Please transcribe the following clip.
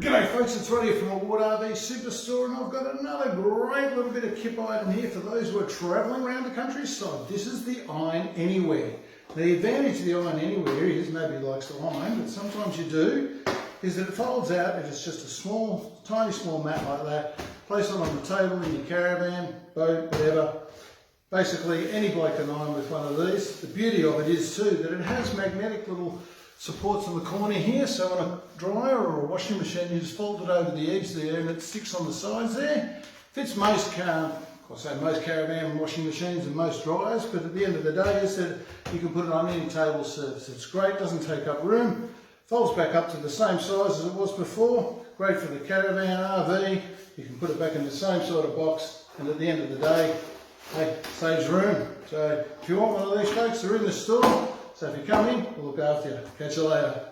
G'day folks, it's Roddy from Award RV Superstore, and I've got another great little bit of kip item here for those who are travelling around the countryside. This is the Iron Anywhere. The advantage of the Iron Anywhere is, nobody likes to iron, but sometimes you do, is that it folds out if it's just a small, tiny small mat like that. Place it on the table in your caravan, boat, whatever. Basically, any bloke can iron with one of these. The beauty of it is too that it has magnetic little supports on the corner here, so on a dryer or a washing machine you just fold it over the edge there and it sticks on the sides there. Fits most most caravan washing machines and most dryers, but at the end of the day is that you can put it on any table surface. It's great, doesn't take up room, folds back up to the same size as it was before. Great for the caravan, RV, you can put it back in the same sort of box, and at the end of the day, hey, saves room. So if you want one of these folks, they're in the store. So if you come in, we'll look after you. Catch you later.